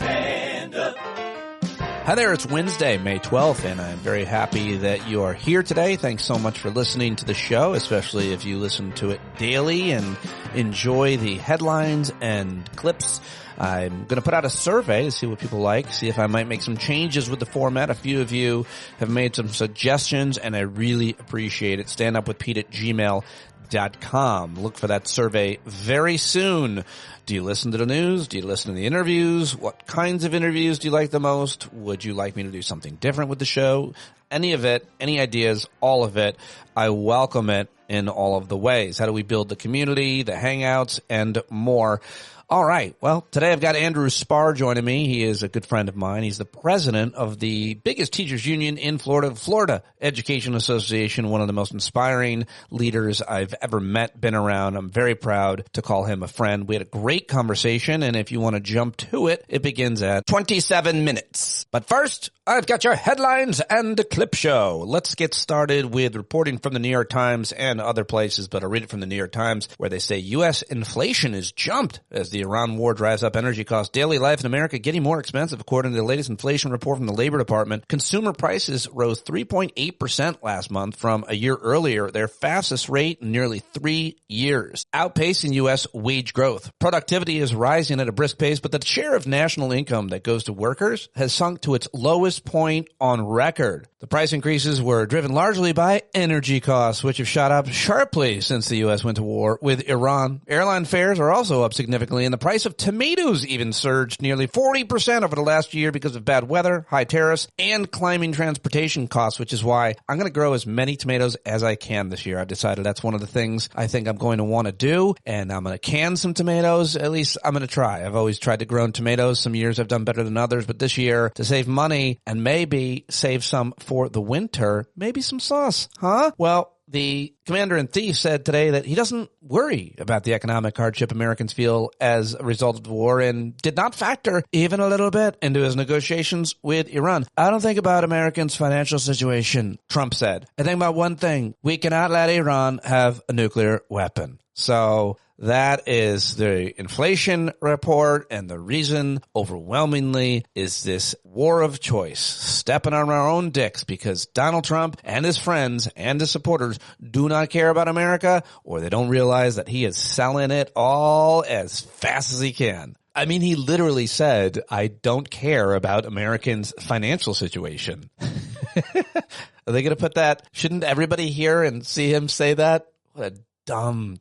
Stand up. Hi there, it's Wednesday, May 12th, and I'm very happy that you are here today. Thanks so much for listening to the show, especially if you listen to it daily and enjoy the headlines and clips. I'm going to put out a survey to see what people like, see if I might make some changes with the format. A few of you have made some suggestions, and I really appreciate it. StandUpWithPete@gmail.com. Look for that survey very soon. Do you listen to the news? Do you listen to the interviews? What kinds of interviews do you like the most? Would you like me to do something different with the show? Any of it, any ideas, all of it. I welcome it in all of the ways. How do we build the community, the hangouts, and more? All right. Well, today I've got Andrew Spar joining me. He is a good friend of mine. He's the president of the biggest teachers union in Florida, Florida Education Association, one of the most inspiring leaders I've ever met, been around. I'm very proud to call him a friend. We had a great conversation, and if you want to jump to it, it begins at 27 minutes. But first, I've got your headlines and a clip show. Let's get started with reporting from the New York Times and other places, but I'll read it from the New York Times, where they say U.S. inflation is jumped as the Iran war drives up energy costs. Daily life in America getting more expensive, according to the latest inflation report from the Labor Department. Consumer prices rose 3.8% last month from a year earlier, their fastest rate in nearly 3 years, outpacing U.S. wage growth. Productivity is rising at a brisk pace, but the share of national income that goes to workers has sunk to its lowest point on record. The price increases were driven largely by energy costs, which have shot up sharply since the U.S. went to war with Iran. Airline fares are also up significantly, and the price of tomatoes even surged nearly 40% over the last year because of bad weather, high tariffs, and climbing transportation costs, which is why I'm going to grow as many tomatoes as I can this year. I've decided that's one of the things I think I'm going to want to do, and I'm going to can some tomatoes. At least I'm going to try. I've always tried to grow tomatoes. Some years I've done better than others, but this year, to save money and maybe save some for the winter, maybe some sauce, huh? Well, the commander-in-chief said today that he doesn't worry about the economic hardship Americans feel as a result of the war and did not factor even a little bit into his negotiations with Iran. I don't think about Americans' financial situation, Trump said. I think about one thing. We cannot let Iran have a nuclear weapon. So that is the inflation report, and the reason overwhelmingly is this war of choice, stepping on our own dicks because Donald Trump and his friends and his supporters do not care about America, or they don't realize that he is selling it all as fast as he can. I mean, he literally said, I don't care about Americans' financial situation. Are they going to put that? Shouldn't everybody hear and see him say that? What a dumb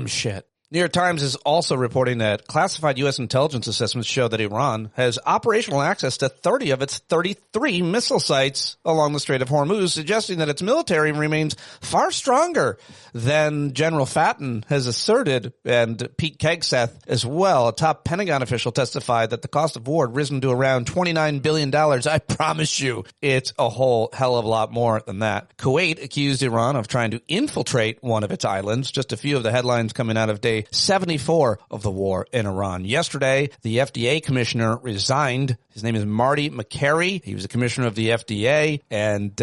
shit. New York Times is also reporting that classified U.S. intelligence assessments show that Iran has operational access to 30 of its 33 missile sites along the Strait of Hormuz, suggesting that its military remains far stronger than General Fatton has asserted, and Pete Hegseth as well. A top Pentagon official testified that the cost of war had risen to around $29 billion. I promise you, it's a whole hell of a lot more than that. Kuwait accused Iran of trying to infiltrate one of its islands. Just a few of the headlines coming out of day 74 of the war in Iran. Yesterday, the FDA commissioner resigned. His name is Marty McCary. He was a commissioner of the FDA, and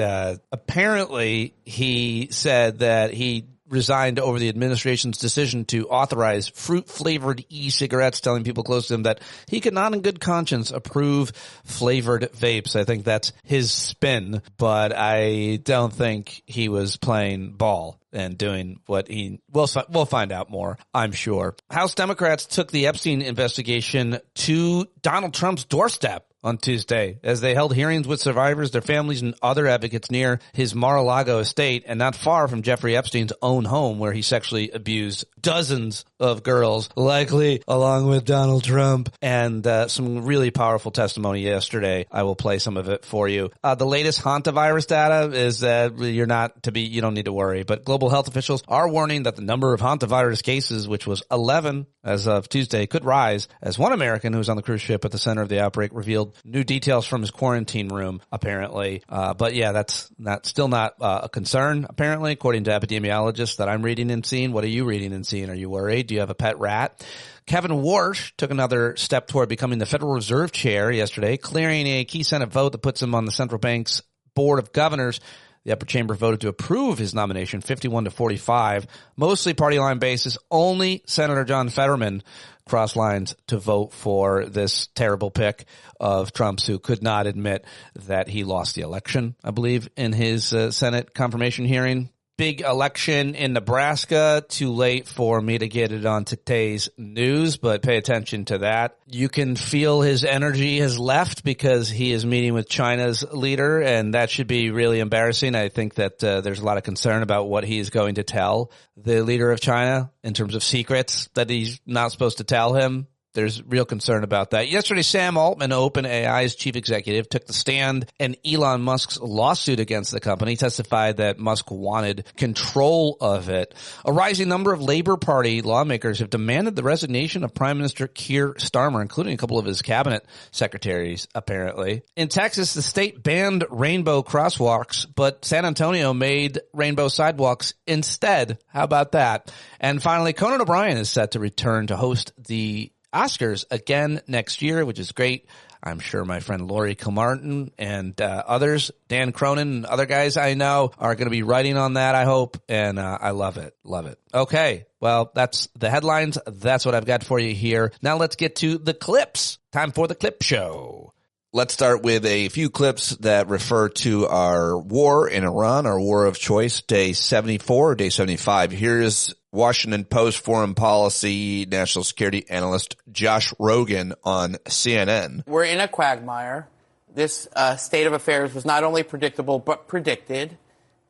apparently he said that he resigned over the administration's decision to authorize fruit-flavored e-cigarettes, telling people close to him that he could not in good conscience approve flavored vapes. I think that's his spin, but I don't think he was playing ball and doing what we'll find out more, I'm sure. House Democrats took the Epstein investigation to Donald Trump's doorstep on Tuesday as they held hearings with survivors, their families, and other advocates near his Mar-a-Lago estate and not far from Jeffrey Epstein's own home, where he sexually abused dozens of girls, likely along with Donald Trump. And some really powerful testimony yesterday. I will play some of it for you. The latest hantavirus data is that you don't need to worry, but global health officials are warning that the number of hantavirus cases, which was 11 as of Tuesday, could rise, as one American who was on the cruise ship at the center of the outbreak revealed new details from his quarantine room, apparently. But yeah, that's still not a concern, apparently, according to epidemiologists that I'm reading and seeing. What are you reading and seeing? Are you worried? Do you have a pet rat? Kevin Warsh took another step toward becoming the Federal Reserve Chair yesterday, clearing a key Senate vote that puts him on the central bank's board of governors. The upper chamber voted to approve his nomination, 51-45, mostly party line basis. Only Senator John Fetterman cross lines to vote for this terrible pick of Trump's, who could not admit that he lost the election, I believe, in his Senate confirmation hearing. Big election in Nebraska. Too late for me to get it on today's news, but pay attention to that. You can feel his energy has left because he is meeting with China's leader, and that should be really embarrassing. I think that there's a lot of concern about what he is going to tell the leader of China in terms of secrets that he's not supposed to tell him. There's real concern about that. Yesterday, Sam Altman, OpenAI's chief executive, took the stand in Elon Musk's lawsuit against the company, testified that Musk wanted control of it. A rising number of Labor Party lawmakers have demanded the resignation of Prime Minister Keir Starmer, including a couple of his cabinet secretaries, apparently. In Texas, the state banned rainbow crosswalks, but San Antonio made rainbow sidewalks instead. How about that? And finally, Conan O'Brien is set to return to host the Oscars again next year, which is great. I'm sure my friend Laurie Kilmartin and others, Dan Cronin and other guys I know, are going to be writing on that, I hope, and I love it. Love it. Okay, well, that's the headlines. That's what I've got for you here. Now let's get to the clips. Time for the clip show. Let's start with a few clips that refer to our war in Iran, our war of choice, day 74 or day 75. Here's Washington Post foreign policy national security analyst Josh Rogin on CNN. We're in a quagmire. This state of affairs was not only predictable but predicted,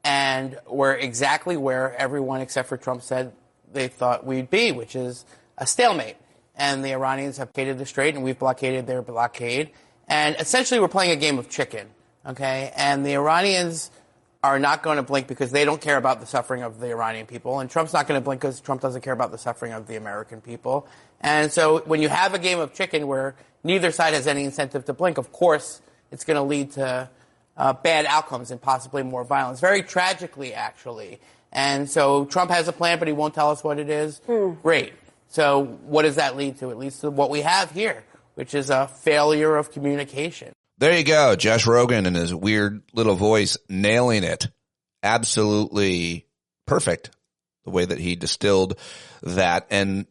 and we're exactly where everyone except for Trump said they thought we'd be, which is a stalemate. And the Iranians have blockaded the strait, and we've blockaded their blockade. And essentially, we're playing a game of chicken, okay? And the Iranians are not going to blink because they don't care about the suffering of the Iranian people. And Trump's not going to blink because Trump doesn't care about the suffering of the American people. And so when you have a game of chicken where neither side has any incentive to blink, of course, it's going to lead to bad outcomes and possibly more violence. Very tragically, actually. And so Trump has a plan, but he won't tell us what it is. Great. So what does that lead to? It leads to what we have here, which is a failure of communication. There you go. Josh Rogin and his weird little voice nailing it. Absolutely perfect, the way that he distilled that. And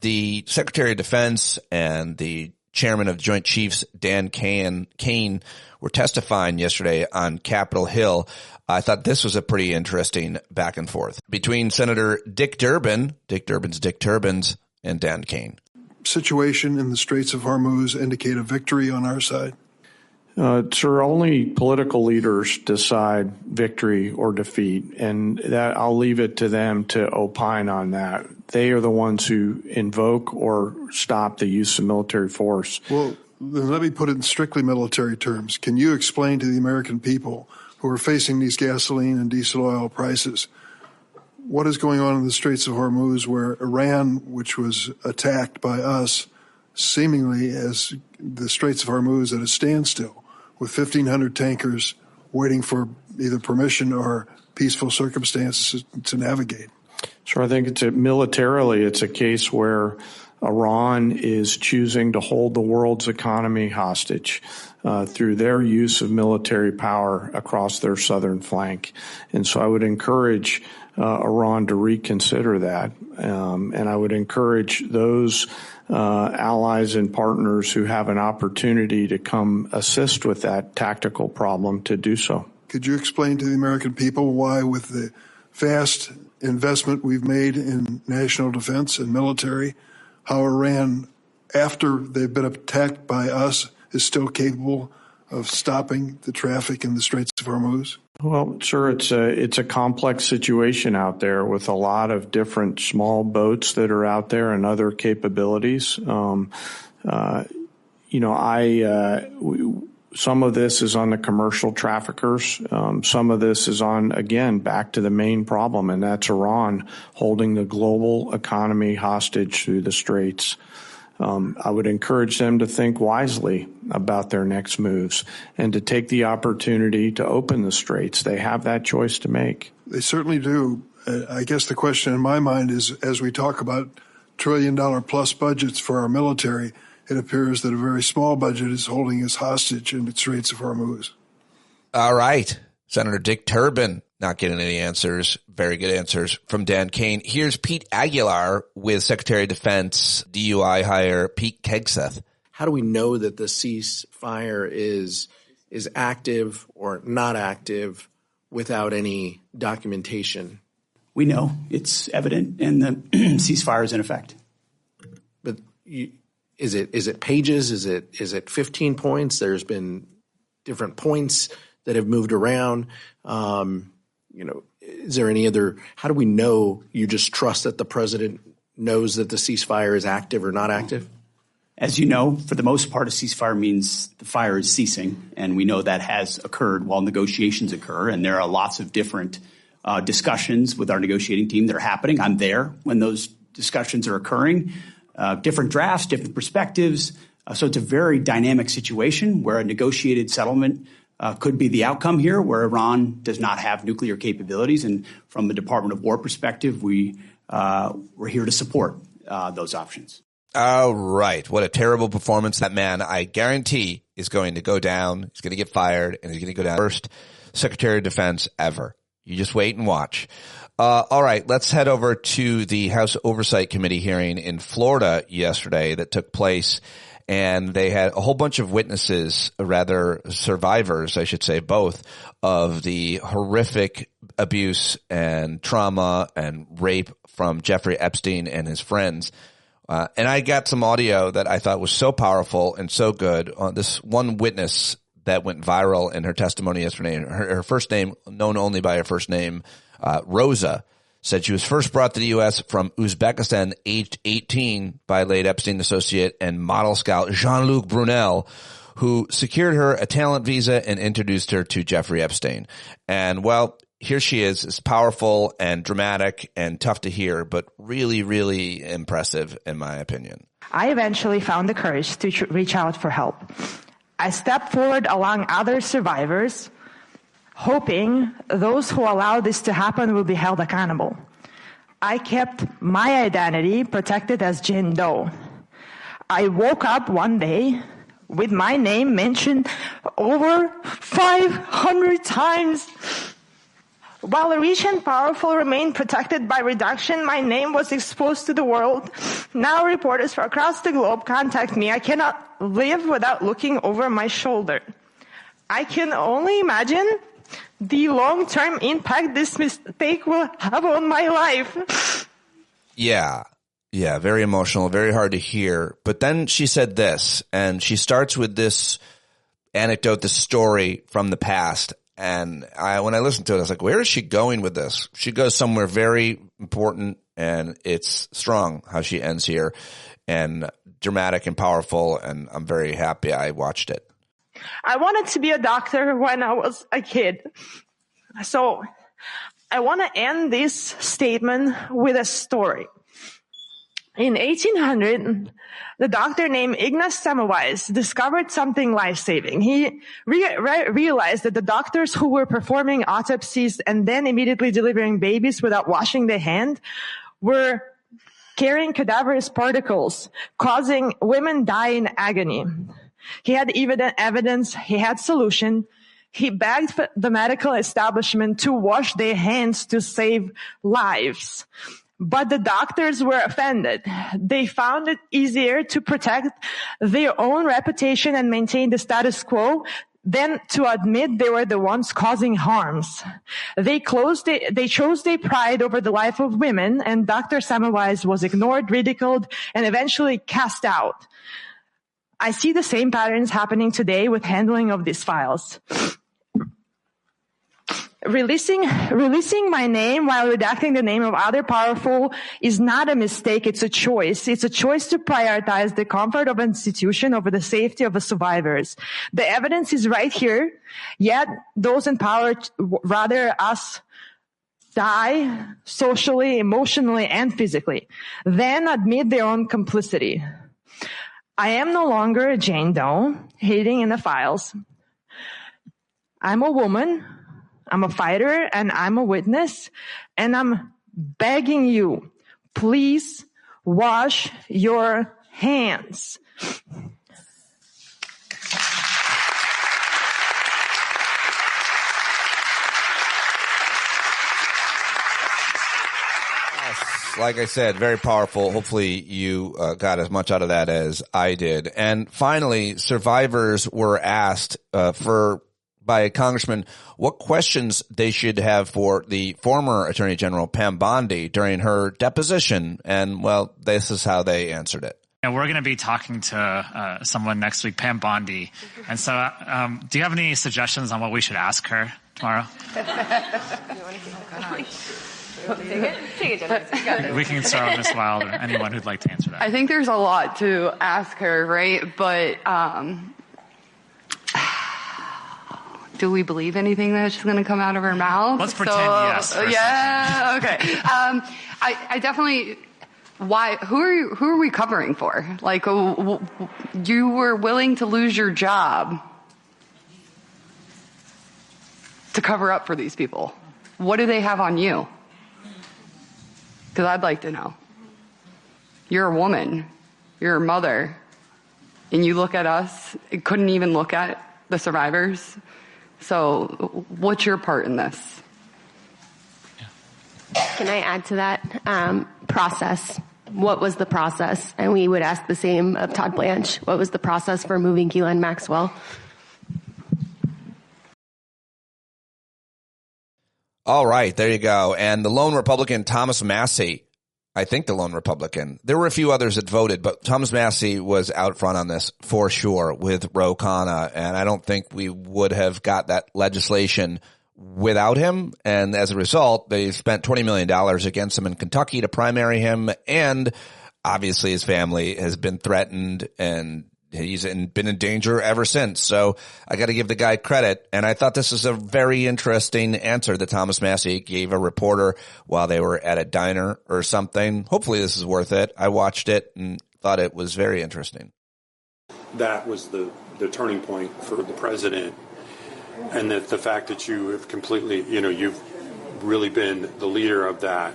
the Secretary of Defense and the Chairman of Joint Chiefs, Dan Kane, were testifying yesterday on Capitol Hill. I thought this was a pretty interesting back and forth between Senator Dick Durbin, Dick Durbin's Dick Turbins, and Dan Kane. Situation in the Straits of Hormuz indicate a victory on our side? Sir, only political leaders decide victory or defeat, and that I'll leave it to them to opine on that. They are the ones who invoke or stop the use of military force. Well, then let me put it in strictly military terms. Can you explain to the American people who are facing these gasoline and diesel oil prices what is going on in the Straits of Hormuz, where Iran, which was attacked by us, seemingly as the Straits of Hormuz at a standstill, with 1,500 tankers waiting for either permission or peaceful circumstances to navigate? So I think militarily, it's a case where Iran is choosing to hold the world's economy hostage through their use of military power across their southern flank. And so I would encourage Iran to reconsider that. And I would encourage those allies and partners who have an opportunity to come assist with that tactical problem to do so. Could you explain to the American people why, with the vast investment we've made in national defense and military, how Iran, after they've been attacked by us, is still capable of stopping the traffic in the Straits of Hormuz? Well, sure, it's a complex situation out there with a lot of different small boats that are out there and other capabilities. Some of this is on the commercial traffickers. Some of this is on, again, back to the main problem, and that's Iran holding the global economy hostage through the Straits. I would encourage them to think wisely about their next moves and to take the opportunity to open the Straits. They have that choice to make. They certainly do. I guess the question in my mind is, as we talk about trillion-dollar-plus budgets for our military, it appears that a very small budget is holding us hostage in the Straits of Hormuz. All right. Senator Dick Durbin Not getting any answers. Very good answers from Dan Kane. Here's Pete Aguilar with Secretary of Defense DUI hire Pete Hegseth. How do we know that the ceasefire is active or not active without any documentation? We know it's evident, and the ceasefire is in effect. But is it pages? Is it 15 points? There's been different points that have moved around. Is there any other? How do we know? You just trust that the president knows that the ceasefire is active or not active? As you know, for the most part, a ceasefire means the fire is ceasing, and we know that has occurred while negotiations occur, and there are lots of different discussions with our negotiating team that are happening. I'm there when those discussions are occurring, different drafts, different perspectives. So it's a very dynamic situation where a negotiated settlement could be the outcome here, where Iran does not have nuclear capabilities. And from the Department of War perspective, we're here to support those options. All right. What a terrible performance. That man, I guarantee, is going to go down. He's going to get fired, and he's going to go down first Secretary of Defense ever. You just wait and watch. All right. Let's head over to the House Oversight Committee hearing in Florida yesterday that took place. And they had a whole bunch of witnesses, rather survivors, I should say, both, of the horrific abuse and trauma and rape from Jeffrey Epstein and his friends. And I got some audio that I thought was so powerful and so good. This one witness that went viral in her testimony yesterday, her first name, known only by her first name, Rosa, said she was first brought to the U.S. from Uzbekistan, aged 18, by late Epstein associate and model scout Jean-Luc Brunel, who secured her a talent visa and introduced her to Jeffrey Epstein. And, well, here she is. It's powerful and dramatic and tough to hear, but really, really impressive, in my opinion. I eventually found the courage to reach out for help. I stepped forward along other survivors, hoping those who allowed this to happen will be held accountable. I kept my identity protected as Jane Doe. I woke up one day with my name mentioned over 500 times. While rich and powerful remained protected by reduction, my name was exposed to the world. Now reporters from across the globe contact me. I cannot live without looking over my shoulder. I can only imagine the long-term impact this mistake will have on my life. Yeah, very emotional, very hard to hear. But then she said this, and she starts with this anecdote, this story from the past. And when I listened to it, I was like, where is she going with this? She goes somewhere very important, and it's strong how she ends here, and dramatic and powerful, and I'm very happy I watched it. I wanted to be a doctor when I was a kid. So I want to end this statement with a story. In 1800, the doctor named Ignaz Semmelweis discovered something life-saving. He realized that the doctors who were performing autopsies and then immediately delivering babies without washing their hand were carrying cadaverous particles, causing women die in agony. He had evidence, he had solution. He begged the medical establishment to wash their hands to save lives. But the doctors were offended. They found it easier to protect their own reputation and maintain the status quo than to admit they were the ones causing harms. They chose their pride over the life of women, and Dr. Semmelweis was ignored, ridiculed, and eventually cast out. I see the same patterns happening today with handling of these files. Releasing my name while redacting the name of other powerful is not a mistake, it's a choice. It's a choice to prioritize the comfort of an institution over the safety of the survivors. The evidence is right here, yet those in power rather us die socially, emotionally, and physically, than admit their own complicity. I am no longer a Jane Doe, hiding in the files. I'm a woman, I'm a fighter, and I'm a witness, and I'm begging you, please wash your hands. like I said, very powerful. Hopefully you got as much out of that as I did. And finally, survivors were asked by a congressman what questions they should have for the former Attorney General Pam Bondi during her deposition. And, well, this is how they answered it. And we're going to be talking to someone next week, Pam Bondi. And so do you have any suggestions on what we should ask her tomorrow? We can start on Ms. Wild or anyone who'd like to answer that. I think there's a lot to ask her, right? But do we believe anything that's going to come out of her mouth? Let's pretend yes. Yeah, okay. I definitely... Why? Who are we covering for? Like, you were willing to lose your job to cover up for these people. What do they have on you? Because I'd like to know. You're a woman. You're a mother. And you look at us, you couldn't even look at the survivors. So what's your part in this? Can I add to that? Process. What was the process? And we would ask the same of Todd Blanche. What was the process for moving Ghislaine Maxwell? All right, there you go. And the lone Republican, Thomas Massie, I think the lone Republican. There were a few others that voted, but Thomas Massie was out front on this for sure with Ro Khanna. And I don't think we would have got that legislation without him. And as a result, they spent $20 million against him in Kentucky to primary him. And obviously his family has been threatened and he's been in danger ever since. So I got to give the guy credit. And I thought this was a very interesting answer that Thomas Massie gave a reporter while they were at a diner or something. Hopefully this is worth it. I watched it and thought it was very interesting. That was the turning point for the president. And that the fact that you have completely, you've really been the leader of that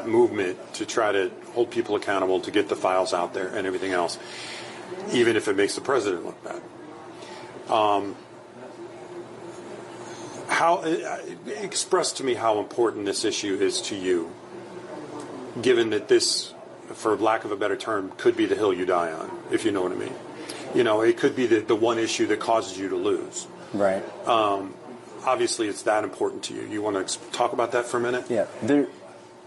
movement to try to hold people accountable, to get the files out there and everything else, even if it makes the president look bad. Express to me how important this issue is to you, given that this, for lack of a better term, could be the hill you die on, if you know what I mean. It could be the one issue that causes you to lose. Right. Obviously, it's that important to you. You want to talk about that for a minute? Yeah.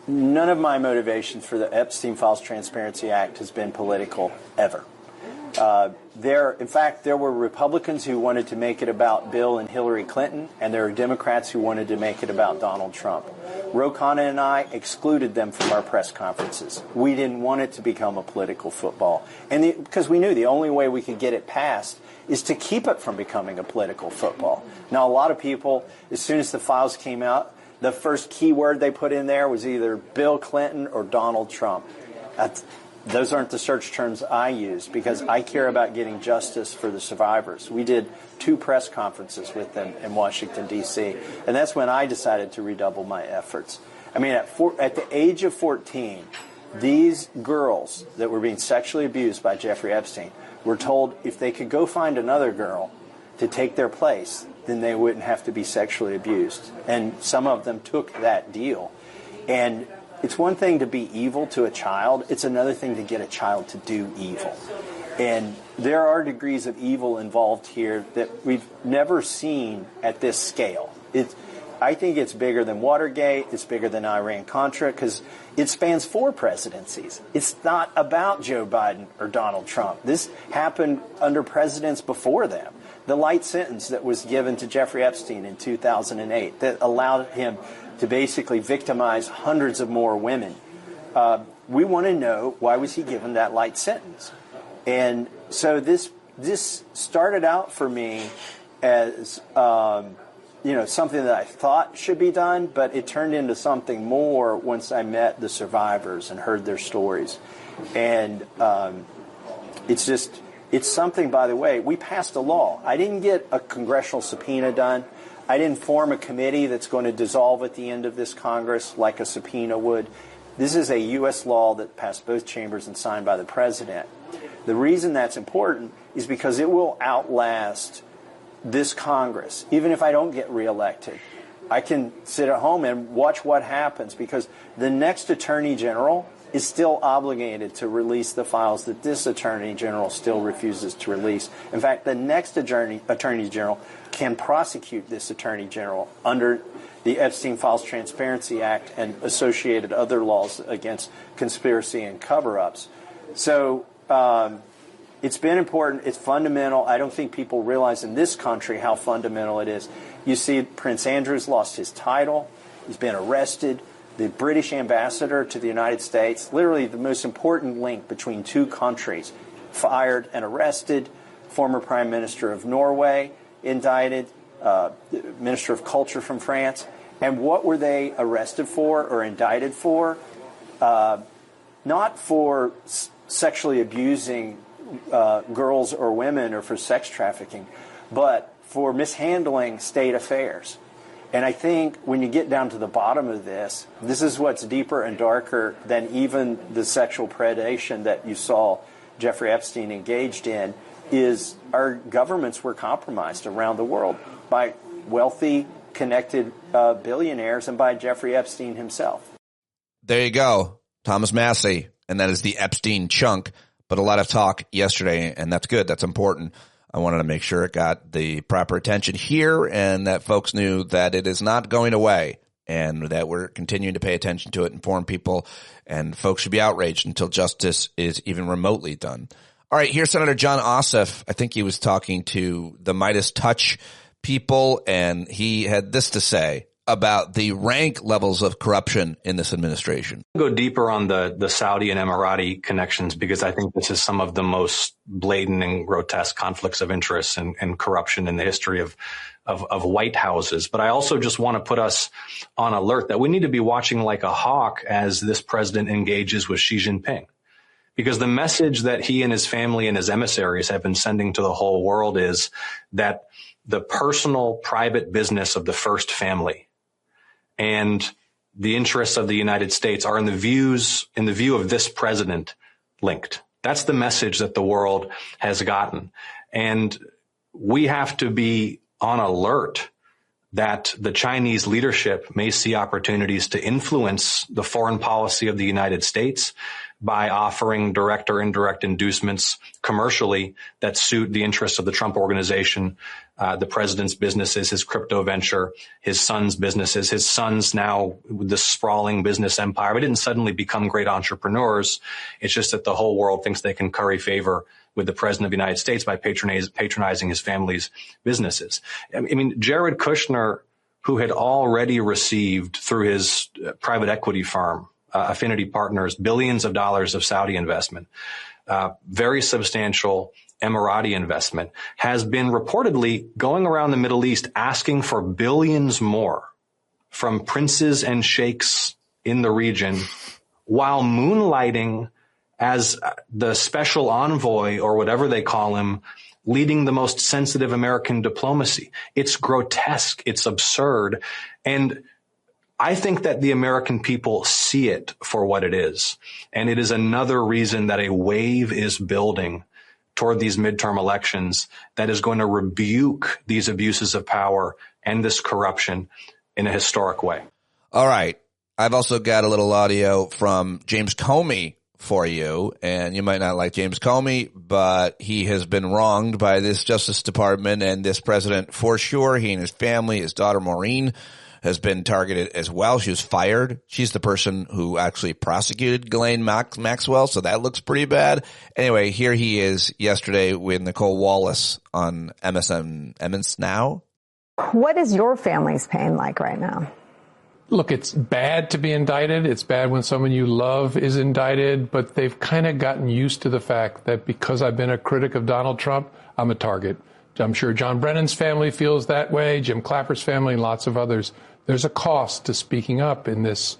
None of my motivations for the Epstein Files Transparency Act has been political, ever. In fact, there were Republicans who wanted to make it about Bill and Hillary Clinton, and there were Democrats who wanted to make it about Donald Trump. Ro Khanna and I excluded them from our press conferences. We didn't want it to become a political football. Because we knew the only way we could get it passed is to keep it from becoming a political football. Now, a lot of people, as soon as the files came out, the first key word they put in there was either Bill Clinton or Donald Trump. Those aren't the search terms I use because I care about getting justice for the survivors. We did 2 press conferences with them in Washington, D.C., and that's when I decided to redouble my efforts. I mean, at the age of 14, these girls that were being sexually abused by Jeffrey Epstein were told if they could go find another girl to take their place, then they wouldn't have to be sexually abused. And some of them took that deal. And it's one thing to be evil to a child. It's another thing to get a child to do evil. And there are degrees of evil involved here that we've never seen at this scale. I think it's bigger than Watergate. It's bigger than Iran-Contra because it spans 4 presidencies. It's not about Joe Biden or Donald Trump. This happened under presidents before them. The light sentence that was given to Jeffrey Epstein in 2008 that allowed him to basically victimize hundreds of more women. We want to know, why was he given that light sentence? And so this started out for me as something that I thought should be done, but it turned into something more once I met the survivors and heard their stories. And it's something, by the way, we passed a law. I didn't get a congressional subpoena done. I didn't form a committee that's going to dissolve at the end of this Congress like a subpoena would. This is a U.S. law that passed both chambers and signed by the president. The reason that's important is because it will outlast this Congress. Even if I don't get reelected, I can sit at home and watch what happens, because the next attorney general is still obligated to release the files that this attorney general still refuses to release. In fact, the next attorney general can prosecute this attorney general under the Epstein Files Transparency Act and associated other laws against conspiracy and cover-ups. So it's been important. It's fundamental. I don't think people realize in this country how fundamental it is. You see, Prince Andrew's lost his title. He's been arrested. The British ambassador to the United States, literally the most important link between two countries, fired and arrested. Former Prime Minister of Norway indicted. Minister of Culture from France. And what were they arrested for or indicted for? Not for sexually abusing girls or women or for sex trafficking, but for mishandling state affairs. And I think when you get down to the bottom of this is what's deeper and darker than even the sexual predation that you saw Jeffrey Epstein engaged in, is our governments were compromised around the world by wealthy, connected billionaires and by Jeffrey Epstein himself. There you go, Thomas Massey, and that is the Epstein chunk. But a lot of talk yesterday, and that's good. That's important. I wanted to make sure it got the proper attention here and that folks knew that it is not going away and that we're continuing to pay attention to it, inform people, and folks should be outraged until justice is even remotely done. All right, here's Senator John Ossoff. I think he was talking to the Midas Touch people, and he had this to say about the rank levels of corruption in this administration. Go deeper on the Saudi and Emirati connections, because I think this is some of the most blatant and grotesque conflicts of interest and corruption in the history of White Houses. But I also just want to put us on alert that we need to be watching like a hawk as this president engages with Xi Jinping. Because the message that he and his family and his emissaries have been sending to the whole world is that the personal, private business of the first family and the interests of the United States are in the view of this president linked. That's the message that the world has gotten. And we have to be on alert that the Chinese leadership may see opportunities to influence the foreign policy of the United States by offering direct or indirect inducements commercially that suit the interests of the Trump organization, the president's businesses, his crypto venture, his son's businesses, his sons now with this sprawling business empire. We didn't suddenly become great entrepreneurs. It's just that the whole world thinks they can curry favor with the president of the United States by patronizing his family's businesses. I mean, Jared Kushner, who had already received through his private equity firm, Affinity Partners, billions of dollars of Saudi investment, very substantial Emirati investment, has been reportedly going around the Middle East asking for billions more from princes and sheikhs in the region while moonlighting as the special envoy or whatever they call him, leading the most sensitive American diplomacy. It's grotesque. It's absurd. And I think that the American people see it for what it is. And it is another reason that a wave is building toward these midterm elections that is going to rebuke these abuses of power and this corruption in a historic way. All right. I've also got a little audio from James Comey for you, and you might not like James Comey, but he has been wronged by this Justice Department and this president for sure. He and his family, his daughter Maureen, has been targeted as well. She was fired. She's the person who actually prosecuted Ghislaine Maxwell, so that looks pretty bad. Anyway, here he is yesterday with Nicole Wallace on MS Now. What is your family's pain like right now? Look, it's bad to be indicted. It's bad when someone you love is indicted, but they've kind of gotten used to the fact that because I've been a critic of Donald Trump, I'm a target. I'm sure John Brennan's family feels that way, Jim Clapper's family, and lots of others. There's a cost to speaking up in this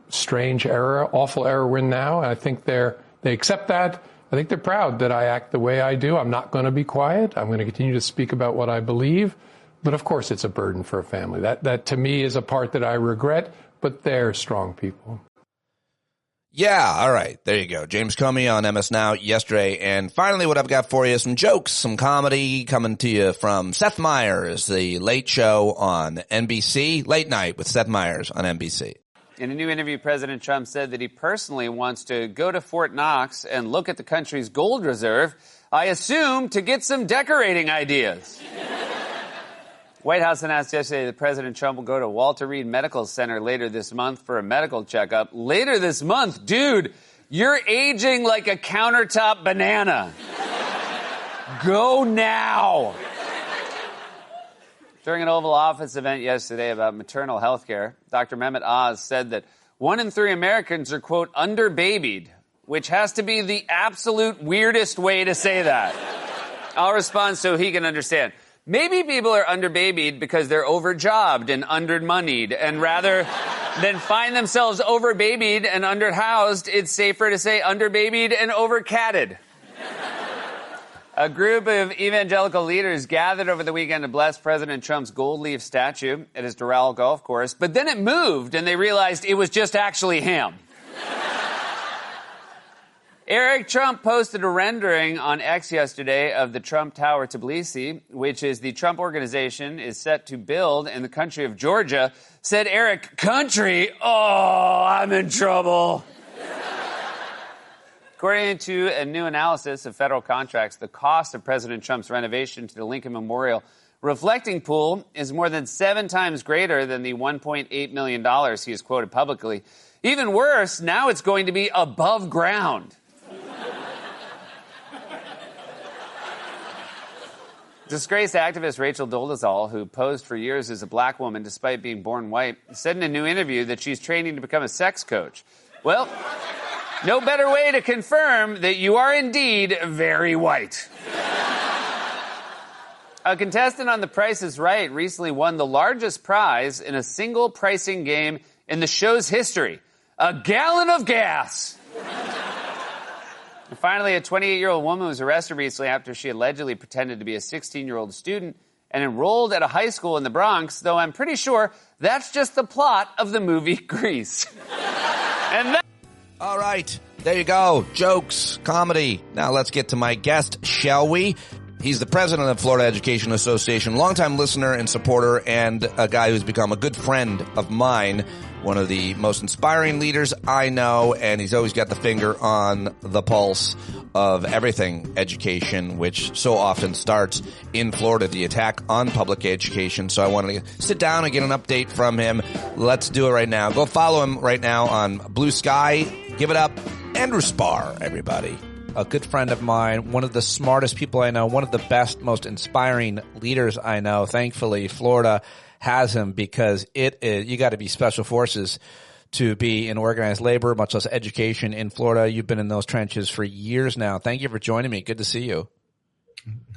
strange era, awful era we're in now. And I think they accept that. I think they're proud that I act the way I do. I'm not going to be quiet. I'm going to continue to speak about what I believe. But of course, it's a burden for a family. That to me is a part that I regret, but they're strong people. Yeah, all right. There you go. James Comey on MS Now yesterday. And finally, what I've got for you is some jokes, some comedy coming to you from Seth Meyers, the Late Show on NBC. Late Night with Seth Meyers on NBC. In a new interview, President Trump said that he personally wants to go to Fort Knox and look at the country's gold reserve, I assume to get some decorating ideas. White House announced yesterday that President Trump will go to Walter Reed Medical Center later this month for a medical checkup. Later this month? Dude, you're aging like a countertop banana. Go now. During an Oval Office event yesterday about maternal health care, Dr. Mehmet Oz said that 1 in 3 Americans are, quote, underbabied, which has to be the absolute weirdest way to say that. I'll respond so he can understand. Maybe people are underbabied because they're overjobbed and undermoneyed, and rather than find themselves overbabied and underhoused, it's safer to say underbabied and overcatted. A group of evangelical leaders gathered over the weekend to bless President Trump's gold leaf statue at his Doral golf course, but then it moved and they realized it was just actually him. Eric Trump posted a rendering on X yesterday of the Trump Tower Tbilisi, which is the Trump organization is set to build in the country of Georgia. Said Eric, country? Oh, I'm in trouble. According to a new analysis of federal contracts, the cost of President Trump's renovation to the Lincoln Memorial reflecting pool is more than 7 times greater than the $1.8 million he has quoted publicly. Even worse, now it's going to be above ground. Disgraced activist Rachel Dolezal, who posed for years as a black woman despite being born white, said in a new interview that she's training to become a sex coach. Well, no better way to confirm that you are indeed very white. A contestant on The Price is Right recently won the largest prize in a single pricing game in the show's history, a gallon of gas. And finally, a 28-year-old woman was arrested recently after she allegedly pretended to be a 16-year-old student and enrolled at a high school in the Bronx, though I'm pretty sure that's just the plot of the movie Grease. All right, there you go. Jokes, comedy. Now let's get to my guest, shall we? He's the president of Florida Education Association, longtime listener and supporter, and a guy who's become a good friend of mine, one of the most inspiring leaders I know, and he's always got the finger on the pulse of everything education, which so often starts in Florida, the attack on public education. So I wanted to sit down and get an update from him. Let's do it right now. Go follow him right now on Blue Sky. Give it up. Andrew Spar, everybody. A good friend of mine, one of the smartest people I know, one of the best, most inspiring leaders I know. Thankfully, Florida has him because you got to be special forces to be in organized labor, much less education in Florida. You've been in those trenches for years now. Thank you for joining me. Good to see you.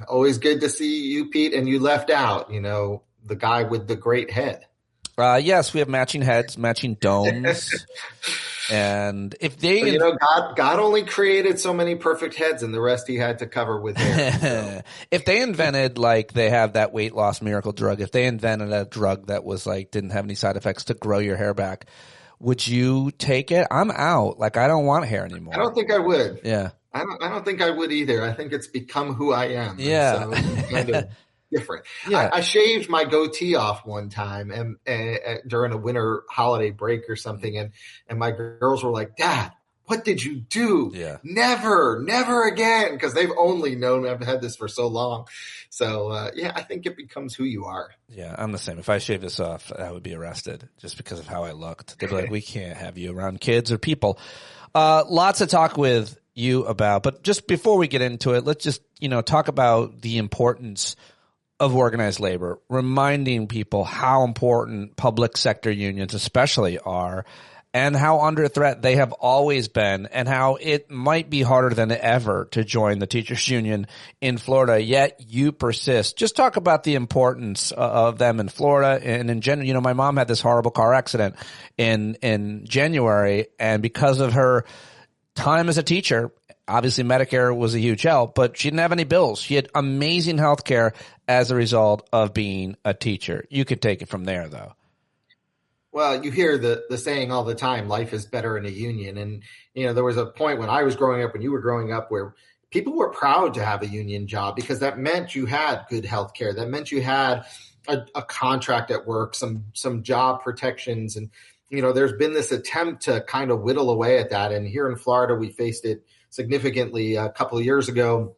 Always good to see you, Pete. And you left out, the guy with the great head. Yes, we have matching heads, matching domes. And if they, God only created so many perfect heads, and the rest he had to cover with hair. So. If they invented, they have that weight loss miracle drug, if they invented a drug that was didn't have any side effects to grow your hair back, would you take it? I'm out. I don't want hair anymore. I don't think I would. Yeah. I don't think I would either. I think it's become who I am. Yeah. So it's kind of different. Yeah. I shaved my goatee off one time and during a winter holiday break or something. And my girls were like, Dad, what did you do? Yeah. Never again. Because they've only known I've had this for so long. So, I think it becomes who you are. Yeah, I'm the same. If I shaved this off, I would be arrested just because of how I looked. They'd be like, we can't have you around kids or people. Lots to talk with you about. But just before we get into it, let's just, talk about the importance of organized labor, reminding people how important public sector unions especially are and how under threat they have always been and how it might be harder than ever to join the teachers union in Florida, yet you persist. Just talk about the importance of them in Florida and in general. My mom had this horrible car accident in January, and because of her time as a teacher, obviously Medicare was a huge help, but she didn't have any bills. She had amazing health care as a result of being a teacher. You could take it from there, though. Well, you hear the saying all the time, life is better in a union. And, there was a point when I was growing up, when you were growing up, where people were proud to have a union job because that meant you had good health care. That meant you had a contract at work, some job protections. And, there's been this attempt to kind of whittle away at that. And here in Florida, we faced it significantly a couple of years ago.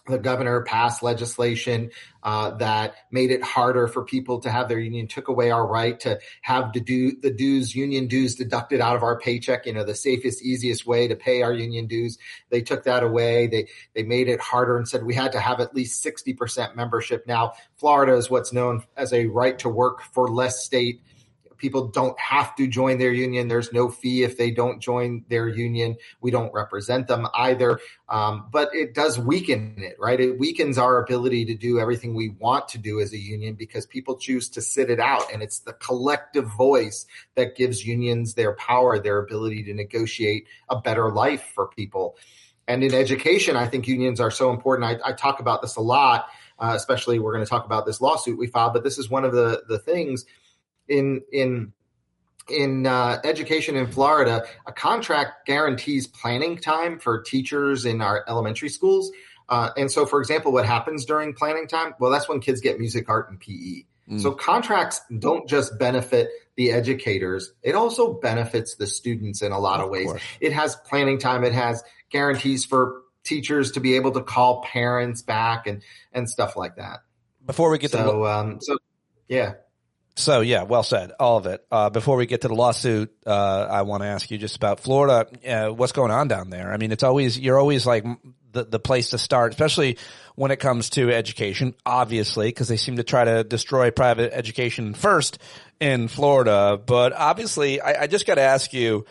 The governor passed legislation that made it harder for people to have their union, took away our right to have union dues deducted out of our paycheck, the safest, easiest way to pay our union dues. They took that away. They made it harder and said we had to have at least 60% membership. Now, Florida is what's known as a right to work for less state. People don't have to join their union. There's no fee if they don't join their union. We don't represent them either. But it does weaken it, right? It weakens our ability to do everything we want to do as a union because people choose to sit it out. And it's the collective voice that gives unions their power, their ability to negotiate a better life for people. And in education, I think unions are so important. I talk about this a lot, especially we're going to talk about this lawsuit we filed, but this is one of the things. In education in Florida, a contract guarantees planning time for teachers in our elementary schools. And so, for example, what happens during planning time? Well, that's when kids get music, art, and PE. So contracts don't just benefit the educators. It also benefits the students in a lot of ways. It has planning time. It has guarantees for teachers to be able to call parents back and stuff like that. Before we get yeah. So, yeah, well said, all of it. Before we get to the lawsuit, I want to ask you just about Florida. What's going on down there? I mean, you're always like the place to start, especially when it comes to education, obviously, because they seem to try to destroy private education first in Florida. But obviously, I just got to ask you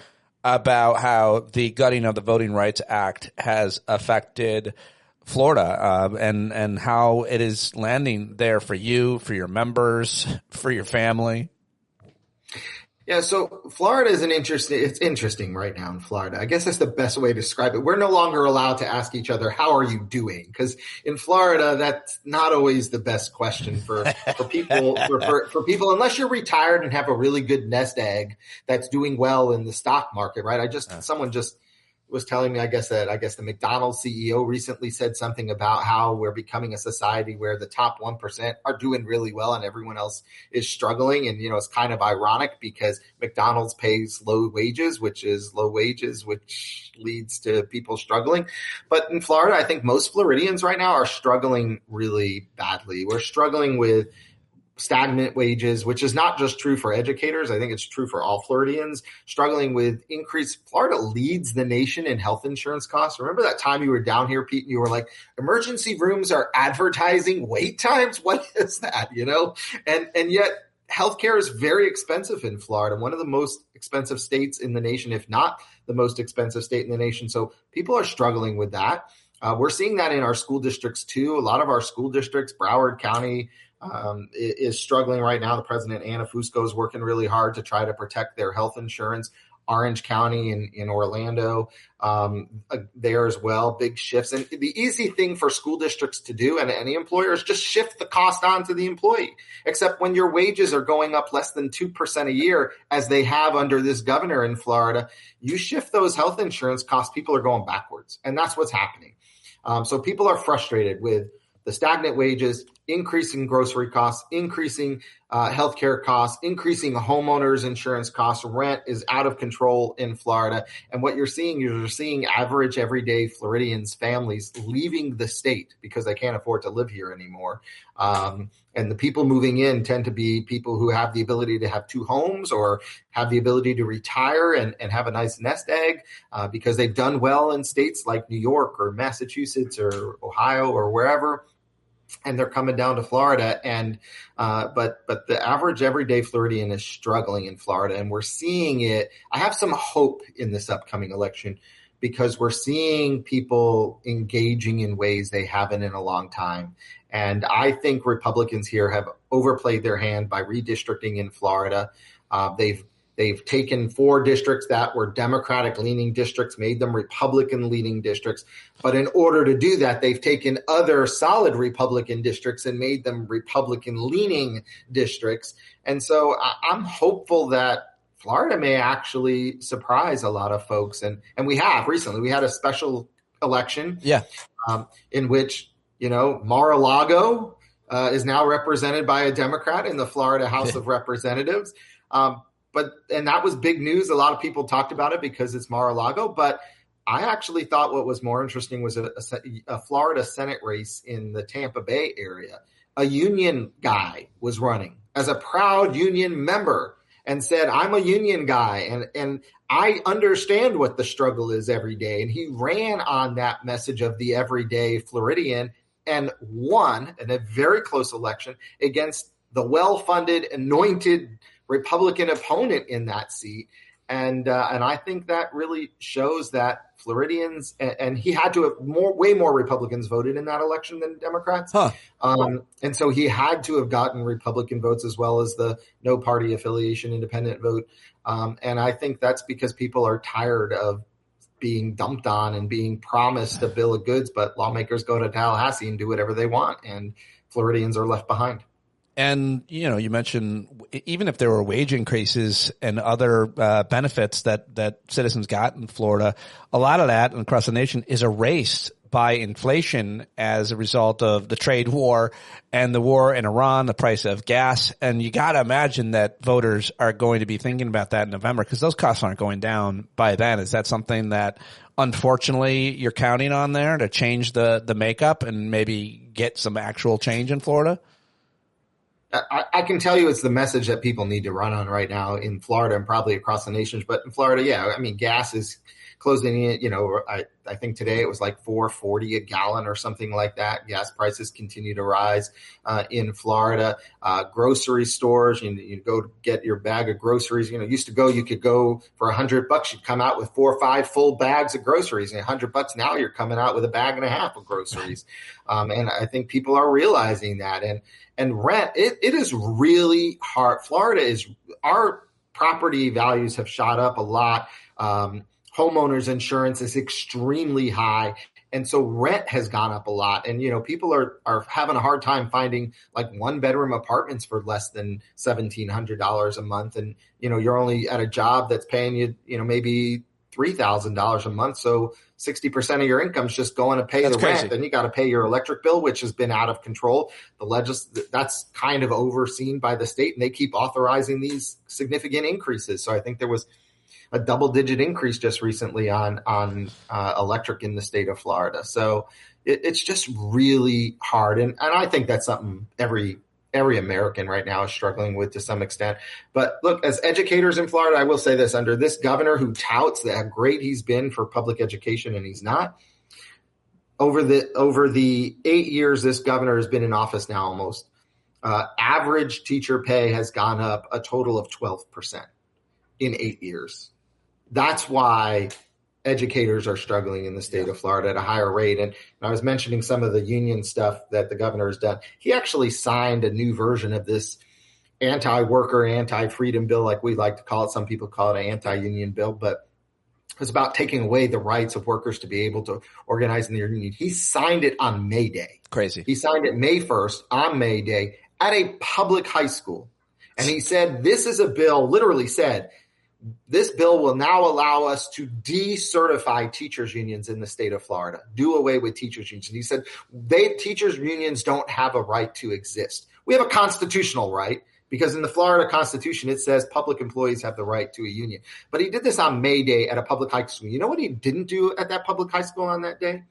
about how the gutting of the Voting Rights Act has affected Florida, and how it is landing there for you, for your members, for your family. Yeah, so Florida is it's interesting right now in Florida. I guess that's the best way to describe it. We're no longer allowed to ask each other, how are you doing? Because in Florida, that's not always the best question for people, for people, unless you're retired and have a really good nest egg that's doing well in the stock market, right? Someone just was telling me, I guess the McDonald's CEO recently said something about how we're becoming a society where the top 1% are doing really well and everyone else is struggling. And, it's kind of ironic because McDonald's pays low wages, which leads to people struggling. But in Florida, I think most Floridians right now are struggling really badly. We're struggling with stagnant wages, which is not just true for educators. I think it's true for all Floridians, struggling with increased. Florida leads the nation in health insurance costs. Remember that time you were down here, Pete, and you were like, emergency rooms are advertising wait times? What is that? And yet healthcare is very expensive in Florida, one of the most expensive states in the nation, if not the most expensive state in the nation. So people are struggling with that. We're seeing that in our school districts too. A lot of our school districts, Broward County, is struggling right now. The president, Anna Fusco, is working really hard to try to protect their health insurance. Orange County in Orlando, there as well, big shifts. And the easy thing for school districts to do and any employer is just shift the cost onto the employee. Except when your wages are going up less than 2% a year, as they have under this governor in Florida, you shift those health insurance costs, people are going backwards. And that's what's happening. So people are frustrated with the stagnant wages, increasing grocery costs, increasing healthcare costs, increasing homeowners insurance costs. Rent is out of control in Florida. And what you're seeing average everyday Floridians, families leaving the state because they can't afford to live here anymore. And the people moving in tend to be people who have the ability to have two homes or have the ability to retire and have a nice nest egg because they've done well in states like New York or Massachusetts or Ohio or wherever. And they're coming down to Florida, and but the average everyday Floridian is struggling in Florida, and we're seeing it. I have some hope in this upcoming election because we're seeing people engaging in ways they haven't in a long time. And I think Republicans here have overplayed their hand by redistricting in Florida. They've They've taken 4 districts that were Democratic-leaning districts, made them Republican-leaning districts. But in order to do that, they've taken other solid Republican districts and made them Republican-leaning districts. And so I'm hopeful that Florida may actually surprise a lot of folks. And we have recently. We had a special election in which, Mar-a-Lago is now represented by a Democrat in the Florida House of Representatives. And that was big news. A lot of people talked about it because it's Mar-a-Lago. But I actually thought what was more interesting was a Florida Senate race in the Tampa Bay area. A union guy was running as a proud union member and said, I'm a union guy and I understand what the struggle is every day. And he ran on that message of the everyday Floridian and won in a very close election against the well-funded, anointed Republican opponent in that seat. And I think that really shows that Floridians, and he had to have way more Republicans voted in that election than Democrats. And so he had to have gotten Republican votes as well as the no party affiliation independent vote. And I think that's because people are tired of being dumped on and being promised a bill of goods, but lawmakers go to Tallahassee and do whatever they want, and Floridians are left behind. And, you mentioned even if there were wage increases and other benefits that citizens got in Florida, a lot of that across the nation is erased by inflation as a result of the trade war and the war in Iran, the price of gas. And you got to imagine that voters are going to be thinking about that in November because those costs aren't going down by then. Is that something that unfortunately you're counting on there to change the makeup and maybe get some actual change in Florida? I can tell you it's the message that people need to run on right now in Florida and probably across the nation. But in Florida, gas is closing in. I think today it was like $4.40 a gallon or something like that. Gas prices continue to rise in Florida. Grocery stores, you go get your bag of groceries. You could go for $100. You'd come out with 4 or 5 full bags of groceries. And $100 now, you're coming out with a bag and a half of groceries. And I think people are realizing that. And rent, it is really hard. Our property values have shot up a lot. Homeowners insurance is extremely high. And so rent has gone up a lot. And, people are having a hard time finding like 1-bedroom apartments for less than $1,700 a month. And, you're only at a job that's paying you, maybe $3,000 a month. So 60% of your income is just going to pay the rent. Then you got to pay your electric bill, which has been out of control. That's kind of overseen by the state, and they keep authorizing these significant increases. So I think there was a double-digit increase just recently on electric in the state of Florida. So it's just really hard, and I think that's something every American right now is struggling with to some extent. But look, as educators in Florida, I will say this, under this governor who touts how great he's been for public education, and he's not, over the 8 years this governor has been in office now almost, average teacher pay has gone up a total of 12% in 8 years. That's why educators are struggling in the state of Florida at a higher rate. And I was mentioning some of the union stuff that the governor has done. He actually signed a new version of this anti-worker, anti-freedom bill, like we like to call it. Some people call it an anti-union bill, but it's about taking away the rights of workers to be able to organize in their union. He signed it on May Day. Crazy. He signed it May 1st on May Day at a public high school. And he said, this is a bill, literally said, this bill will now allow us to decertify teachers unions in the state of Florida, do away with teachers unions. And he said, teachers unions don't have a right to exist. We have a constitutional right because in the Florida Constitution, it says public employees have the right to a union. But he did this on May Day at a public high school. You know what he didn't do at that public high school on that day?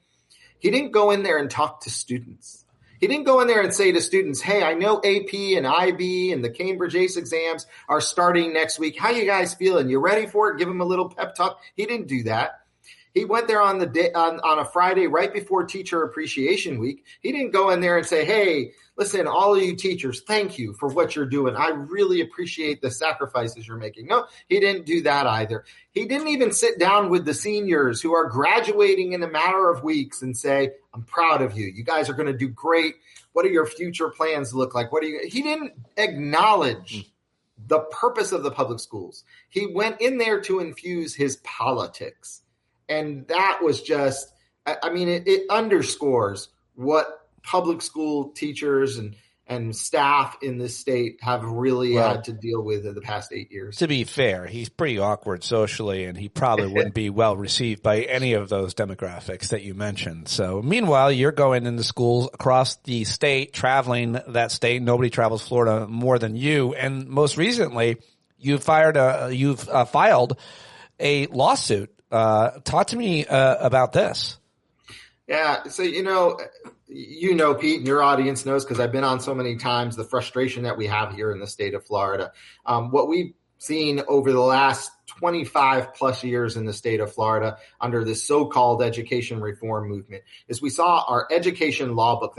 He didn't go in there and talk to students. He didn't go in there and say to students, hey, I know AP and IB and the Cambridge ACE exams are starting next week. How you guys feeling? You ready for it? Give them a little pep talk. He didn't do that. He went there on a Friday right before Teacher Appreciation Week. He didn't go in there and say, hey, listen, all of you teachers, thank you for what you're doing. I really appreciate the sacrifices you're making. No, he didn't do that either. He didn't even sit down with the seniors who are graduating in a matter of weeks and say, I'm proud of you. You guys are going to do great. What do your future plans look like? He didn't acknowledge the purpose of the public schools. He went in there to infuse his politics. And that was just, I mean, it underscores what public school teachers and staff in this state have really had to deal with in the past 8 years. To be fair, he's pretty awkward socially, and he probably wouldn't be well received by any of those demographics that you mentioned. So meanwhile, you're going into schools across the state, traveling that state. Nobody travels Florida more than you. And most recently, you've filed a lawsuit. Talk to me about this. Yeah. So, Pete, and your audience knows, because I've been on so many times, the frustration that we have here in the state of Florida. What we've seen over the last 25 plus years in the state of Florida under this so-called education reform movement is we saw our education law book,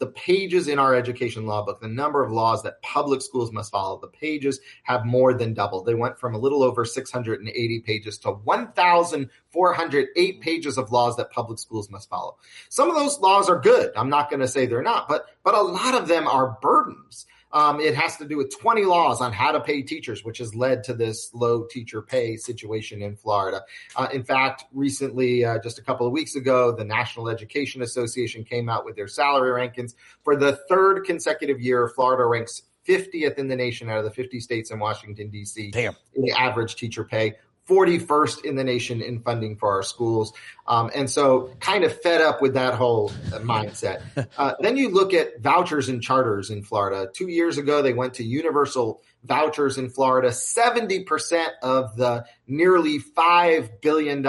the pages in our education law book, the number of laws that public schools must follow, the pages have more than doubled. They went from a little over 680 pages to 1,408 pages of laws that public schools must follow. Some of those laws are good. I'm not going to say they're not, but a lot of them are burdens. It has to do with 20 laws on how to pay teachers, which has led to this low teacher pay situation in Florida. In fact, recently, just a couple of weeks ago, the National Education Association came out with their salary rankings. For the third consecutive year, Florida ranks 50th in the nation out of the 50 states and Washington, D.C. in the average teacher pay. 41st in the nation in funding for our schools. And so kind of fed up with that whole mindset. Then you look at vouchers and charters in Florida. 2 years ago, they went to universal vouchers in Florida. 70% of the nearly $5 billion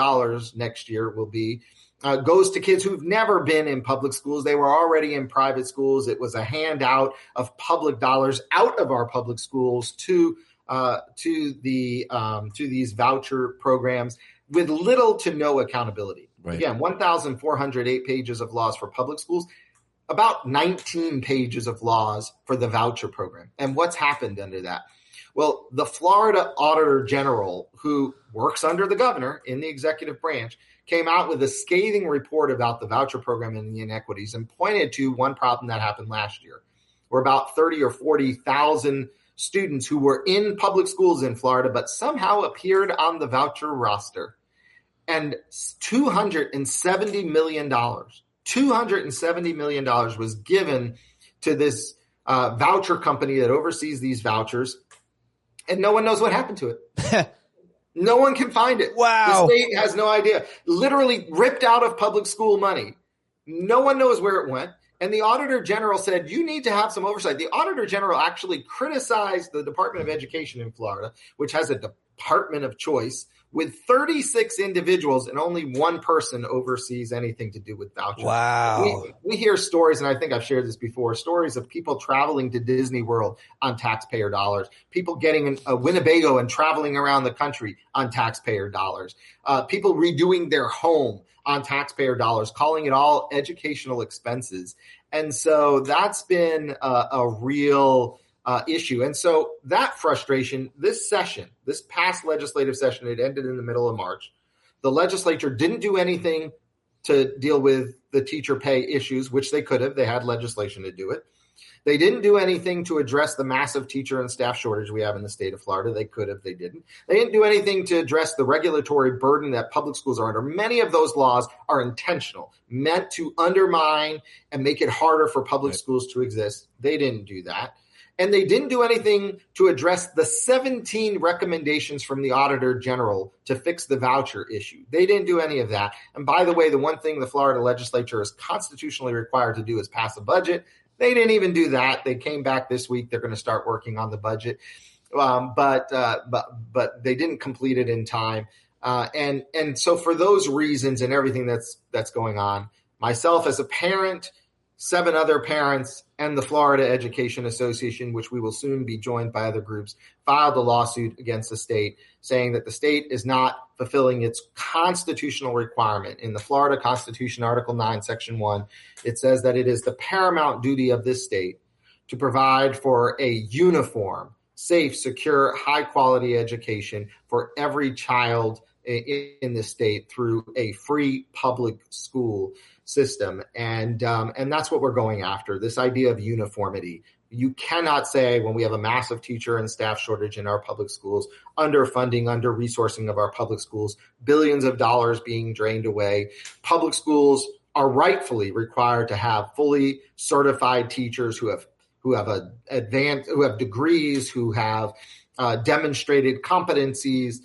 next year will be goes to kids who've never been in public schools. They were already in private schools. It was a handout of public dollars out of our public schools to these voucher programs with little to no accountability. Right. Again, 1,408 pages of laws for public schools, about 19 pages of laws for the voucher program. And what's happened under that? Well, the Florida Auditor General, who works under the governor in the executive branch, came out with a scathing report about the voucher program and the inequities and pointed to one problem that happened last year, where about 30 or 40,000 students who were in public schools in Florida, but somehow appeared on the voucher roster. And $270 million was given to this voucher company that oversees these vouchers. And no one knows what happened to it. No one can find it. Wow. The state has no idea. Literally ripped out of public school money. No one knows where it went. And the Auditor General said, you need to have some oversight. The Auditor General actually criticized the Department of Education in Florida, which has a department of choice with 36 individuals, and only one person oversees anything to do with vouchers. Wow. We hear stories, and I think I've shared this before, stories of people traveling to Disney World on taxpayer dollars, people getting a Winnebago and traveling around the country on taxpayer dollars, people redoing their home on taxpayer dollars, calling it all educational expenses. And so that's been a real issue. And so that frustration, this past legislative session, it ended in the middle of March. The legislature didn't do anything to deal with the teacher pay issues, which they could have. They had legislation to do it. They didn't do anything to address the massive teacher and staff shortage we have in the state of Florida. They could have. They didn't. They didn't do anything to address the regulatory burden that public schools are under. Many of those laws are intentional, meant to undermine and make it harder for public schools to exist. They didn't do that. And they didn't do anything to address the 17 recommendations from the Auditor General to fix the voucher issue. They didn't do any of that. And by the way, the one thing the Florida legislature is constitutionally required to do is pass a budget. They didn't even do that. They came back this week. They're going to start working on the budget, but they didn't complete it in time. And so for those reasons and everything that's going on, myself as a parent, 7 other parents, and the Florida Education Association, which we will soon be joined by other groups, filed a lawsuit against the state saying that the state is not fulfilling its constitutional requirement. In the Florida Constitution, Article 9, Section 1, it says that it is the paramount duty of this state to provide for a uniform, safe, secure, high-quality education for every child in the state through a free public school system. And that's what we're going after, this idea of uniformity. You cannot say when we have a massive teacher and staff shortage in our public schools, underfunding, under-resourcing of our public schools, billions of dollars being drained away. Public schools are rightfully required to have fully certified teachers who have degrees, who have demonstrated competencies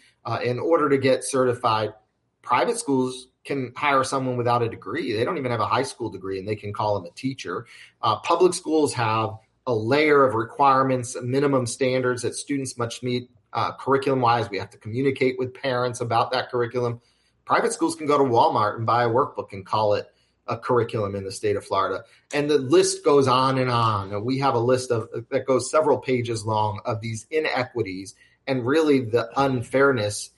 in order to get certified. Private schools can hire someone without a degree. They don't even have a high school degree, and they can call them a teacher. Public schools have a layer of requirements, minimum standards that students must meet curriculum-wise. We have to communicate with parents about that curriculum. Private schools can go to Walmart and buy a workbook and call it a curriculum in the state of Florida. And the list goes on and on. And we have a list that goes several pages long of these inequities and really the unfairness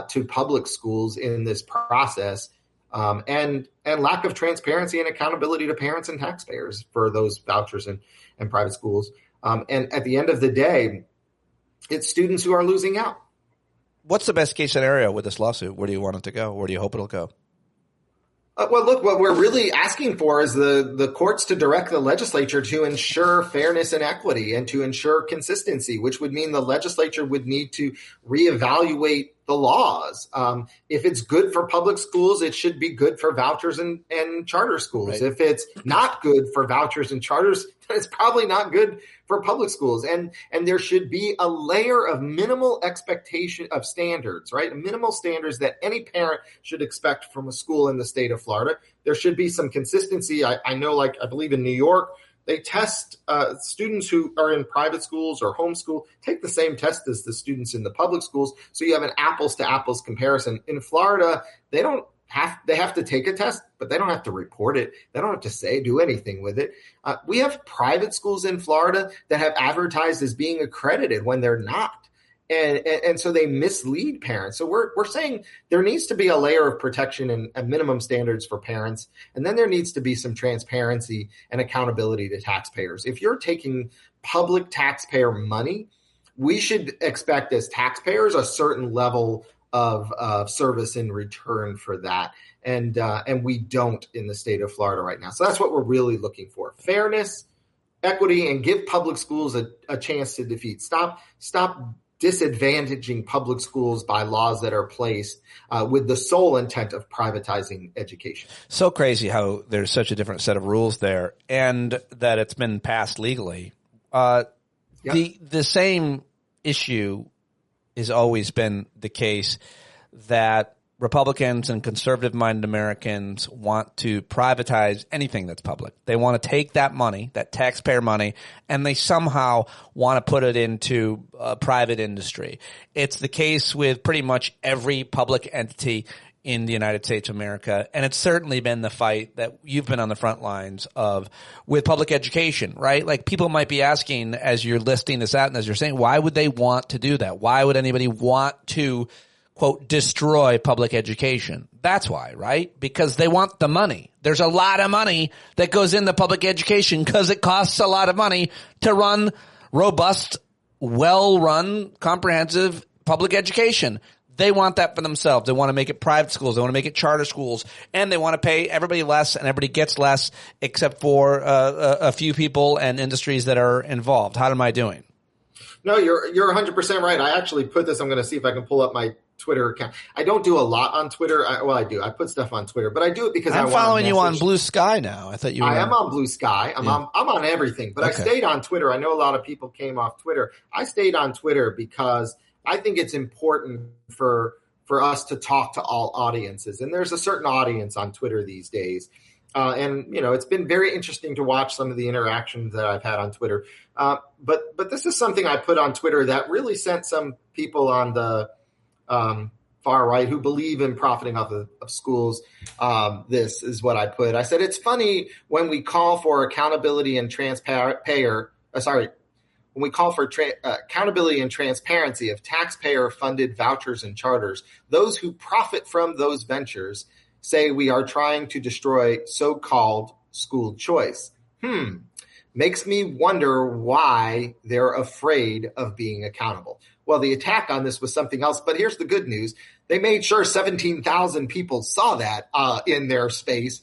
to public schools in this process, and lack of transparency and accountability to parents and taxpayers for those vouchers and private schools. And at the end of the day, it's students who are losing out. What's the best case scenario with this lawsuit? Where do you want it to go? Where do you hope it'll go? Well, look, what we're really asking for is the courts to direct the legislature to ensure fairness and equity and to ensure consistency, which would mean the legislature would need to reevaluate the laws. If it's good for public schools, it should be good for vouchers and charter schools. Right. If it's not good for vouchers and charters, then it's probably not good for public schools. And there should be a layer of minimal expectation of standards, right? Minimal standards that any parent should expect from a school in the state of Florida. There should be some consistency. I know, I believe in New York, they test students who are in private schools or homeschool, take the same test as the students in the public schools. So you have an apples to apples comparison. In Florida, they have to take a test, but they don't have to report it. They don't have to do anything with it. We have private schools in Florida that have advertised as being accredited when they're not. And so they mislead parents. So we're saying there needs to be a layer of protection and minimum standards for parents. And then there needs to be some transparency and accountability to taxpayers. If you're taking public taxpayer money, we should expect as taxpayers a certain level of service in return for that. And we don't in the state of Florida right now. So that's what we're really looking for. Fairness, equity, and give public schools a chance to defeat. Stop disadvantaging public schools by laws that are placed with the sole intent of privatizing education. So crazy how there's such a different set of rules there and that it's been passed legally. The same issue has always been the case that Republicans and conservative-minded Americans want to privatize anything that's public. They want to take that money, that taxpayer money, and they somehow want to put it into private industry. It's the case with pretty much every public entity in the United States of America, and it's certainly been the fight that you've been on the front lines of with public education, right? Like, people might be asking as you're listing this out and as you're saying, why would they want to do that? Why would anybody want to, quote, destroy public education? That's why, right? Because they want the money. There's a lot of money that goes into public education because it costs a lot of money to run robust, well-run, comprehensive public education. They want that for themselves. They want to make it private schools. They want to make it charter schools. And they want to pay everybody less, and everybody gets less except for a few people and industries that are involved. How am I doing? No, you're 100% right. I actually put this. I'm going to see if I can pull up my Twitter account. I don't do a lot on Twitter. I do. I put stuff on Twitter, but I do it because I'm following you on Blue Sky now. I thought you were. I am on Blue Sky. I'm on everything, but okay. I stayed on Twitter. I know a lot of people came off Twitter. I stayed on Twitter because I think it's important for us to talk to all audiences. And there's a certain audience on Twitter these days. And, it's been very interesting to watch some of the interactions that I've had on Twitter. But this is something I put on Twitter that really sent some people on the far right who believe in profiting off of schools. This is what I put. I said, it's funny when we call for accountability and when we call for accountability and transparency of taxpayer-funded vouchers and charters, those who profit from those ventures say we are trying to destroy so-called school choice. Makes me wonder why they're afraid of being accountable. Well, the attack on this was something else, but here's the good news. They made sure 17,000 people saw that in their space.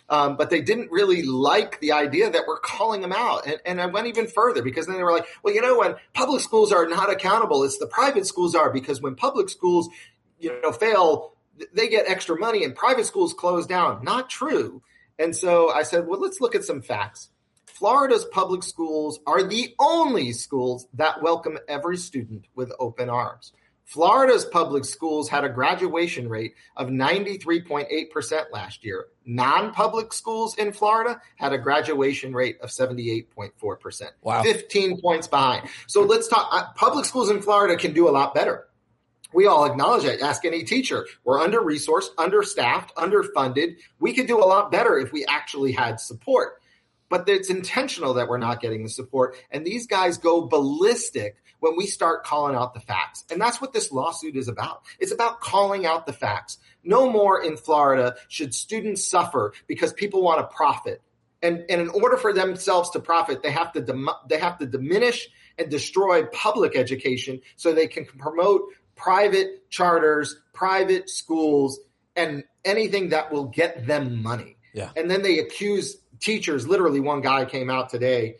But they didn't really like the idea that we're calling them out. And I went even further, because then they were like, well, when public schools are not accountable, it's the private schools are, because when public schools, fail, they get extra money and private schools close down. Not true. And so I said, well, let's look at some facts. Florida's public schools are the only schools that welcome every student with open arms. Florida's public schools had a graduation rate of 93.8% last year. Non-public schools in Florida had a graduation rate of 78.4%. Wow. 15 points behind. So let's talk. Public schools in Florida can do a lot better. We all acknowledge that. Ask any teacher. We're under-resourced, understaffed, underfunded. We could do a lot better if we actually had support. But it's intentional that we're not getting the support. And these guys go ballistic when we start calling out the facts. And that's what this lawsuit is about. It's about calling out the facts. No more in Florida should students suffer because people want to profit. And in order for themselves to profit, they have to diminish and destroy public education so they can promote private charters, private schools, and anything that will get them money. Yeah. And then they accuse teachers. Literally, one guy came out today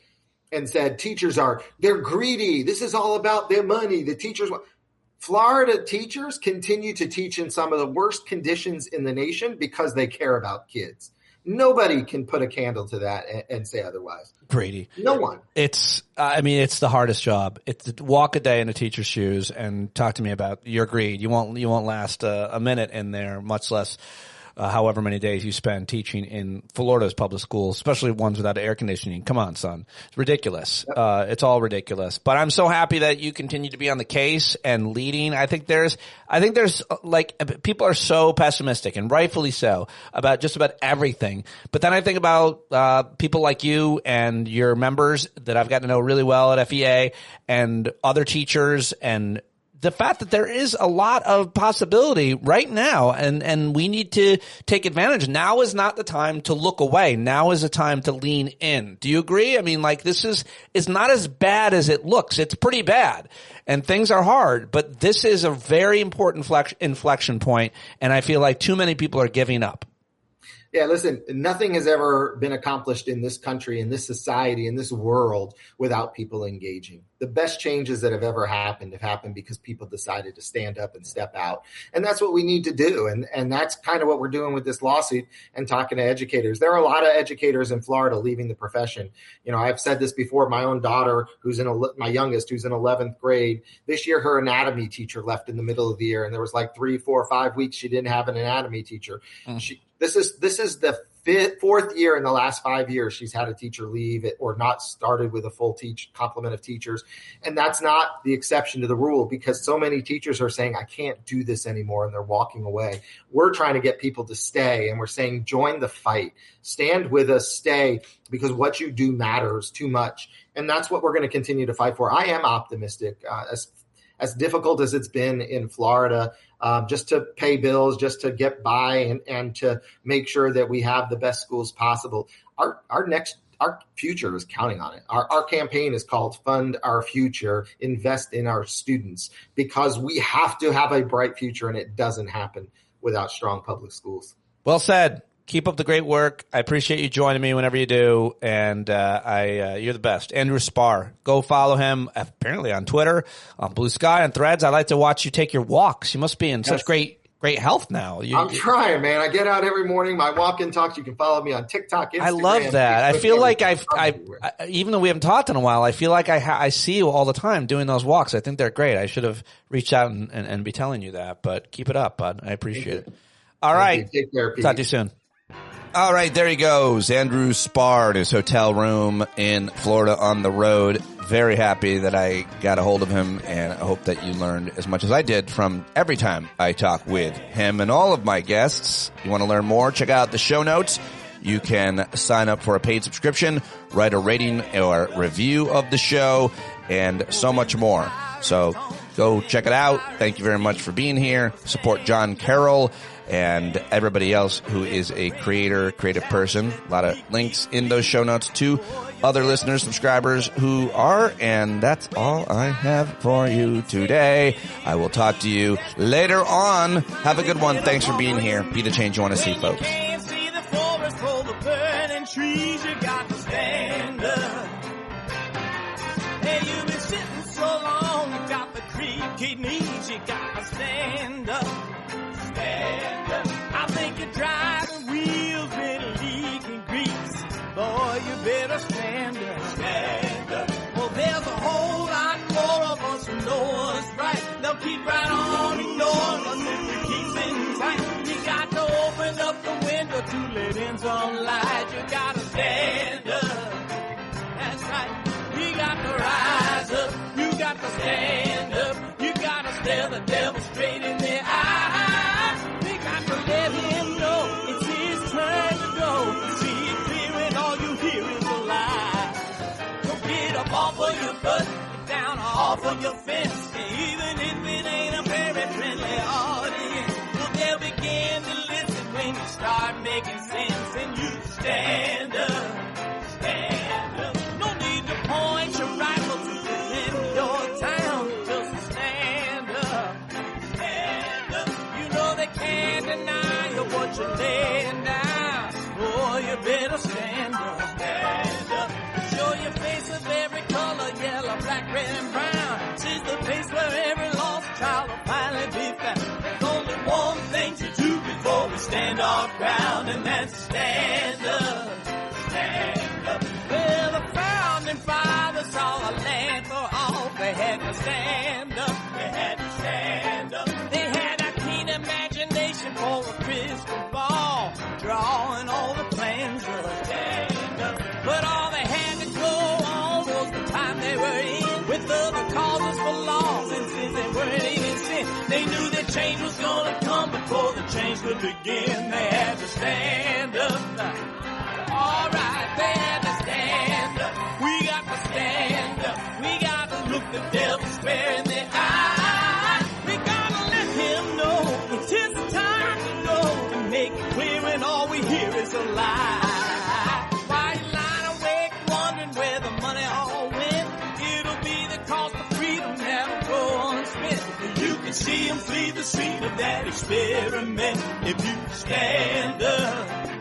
and said they're greedy. This is all about their money. The teachers, Florida teachers continue to teach in some of the worst conditions in the nation because they care about kids. Nobody can put a candle to that and say otherwise. Brady. No one. It's the hardest job. It's to walk a day in a teacher's shoes and talk to me about your greed. You won't last a minute in there, much less however many days you spend teaching in Florida's public schools, especially ones without air conditioning. Come on, son. It's ridiculous. Yep. It's all ridiculous. But I'm so happy that you continue to be on the case and leading. I think there's like, people are so pessimistic, and rightfully so, about just about everything. But then I think about people like you and your members that I've gotten to know really well at FEA, and other teachers, and the fact that there is a lot of possibility right now, and we need to take advantage. Now is not the time to look away. Now is the time to lean in. Do you agree? I mean, like, this is not as bad as it looks. It's pretty bad, and things are hard, but this is a very important inflection point, and I feel like too many people are giving up. Yeah, listen, nothing has ever been accomplished in this country, in this society, in this world without people engaging. The best changes that have ever happened have happened because people decided to stand up and step out. And that's what we need to do. And that's kind of what we're doing with this lawsuit and talking to educators. There are a lot of educators in Florida leaving the profession. I've said this before. My own daughter, my youngest, who's in 11th grade, this year her anatomy teacher left in the middle of the year. And there was like 3, 4, 5 weeks she didn't have an anatomy teacher. This is the fourth year in the last 5 years she's had a teacher leave or not started with a full complement of teachers. And that's not the exception to the rule, because so many teachers are saying, I can't do this anymore, and they're walking away. We're trying to get people to stay, and we're saying, join the fight, stand with us, stay, because what you do matters too much. And that's what we're going to continue to fight for. I am optimistic, as difficult as it's been in Florida, just to pay bills, just to get by, and to make sure that we have the best schools possible. Our future is counting on it. Our campaign is called Fund Our Future, Invest in Our Students, because we have to have a bright future, and it doesn't happen without strong public schools. Well said. Keep up the great work. I appreciate you joining me whenever you do, and you're the best. Andrew Spar. Go follow him, apparently on Twitter, on Blue Sky, on Threads. I like to watch you take your walks. You must be in such great health now. I'm trying, man. I get out every morning. My walk and talks. You can follow me on TikTok, Instagram. I love that. Facebook, I feel like even though we haven't talked in a while, I feel like I see you all the time doing those walks. I think they're great. I should have reached out and be telling you that, but keep it up, bud. I appreciate it. All right. Take care, Pete. Talk to you soon. All right, there he goes. Andrew Spar in his hotel room in Florida on the road. Very happy that I got a hold of him, and I hope that you learned as much as I did from every time I talk with him and all of my guests. You want to learn more? Check out the show notes. You can sign up for a paid subscription, write a rating or review of the show, and so much more. So go check it out. Thank you very much for being here. Support John Carroll and everybody else who is a creative person. A lot of links in those show notes to other listeners, subscribers who are, and that's all I have for you today. I will talk to you later on. Have a good one. Thanks for being here. Be the change you want to see, folks. trees, you got to stand up. Hey, you've been sitting so long, you got the creaky knees, you got to stand up. Stand up. I think you're driving wheels with leaking grease. Boy, you better stand up. Stand up. Well, there's a whole lot more of us who know what's right. They'll keep right on ignoring us if we keep sitting tight. You got to open up the window to let in some light. You got to stand up. That's right. You got to rise up. You got to stand up. You got to stare the devil straight in the eye. We got to let him know it's his turn to go. See it clear and all you hear is a lie. So get up off of your butt, get down off of your fence. And even if it ain't a very friendly audience, well, they'll begin to listen when you start making sense. And you stand up, stand up. No need to point your rifle to defend your town. Just stand up, stand up. You know they can't deny you what you're laying down. Oh, you better stand up, stand up. Show your face of every color, yellow, black, red, and brown. This is the place where every lost child will finally be found. There's only one thing to do before we stand our ground, and that's stand up, stand up. Well, the founding fathers saw a land for all. They had to stand up, they had to stand up. They had a keen imagination for a crystal ball, drawing all the plans of stand up. But all they had to go on was the time they were in, with other causes for laws, and since they weren't even sin, they knew that change was gonna come before the change could begin. They had to stand up. All right, they had to stand up. We got to stand up. We got to look the devil square in the eye. We gotta let him know it's his time to go, and make it clear when all we hear is a lie. Why you lying awake wondering where the money all went? It'll be the cost of freedom that'll go unspent. You can see him flee the scene of that experiment if you stand up.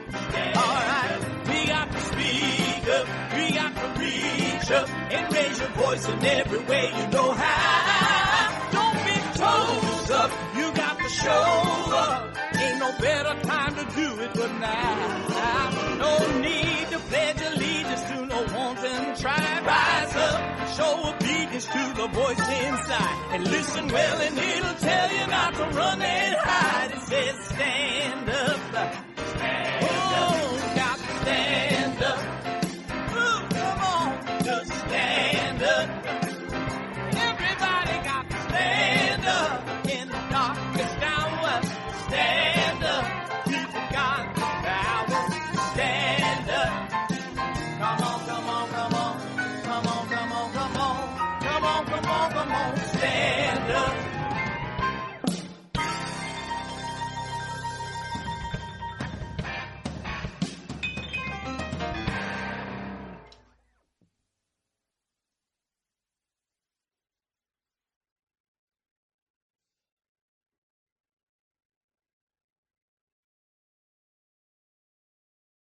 All right, we got to speak up, we got to reach up and raise your voice in every way you know how. Don't be toes up, you got to show up. Ain't no better time to do it but now. No need to pledge allegiance to no wanton tribe. Rise up, show obedience to the voice inside, and listen well and it'll tell you not to run and hide. It says stand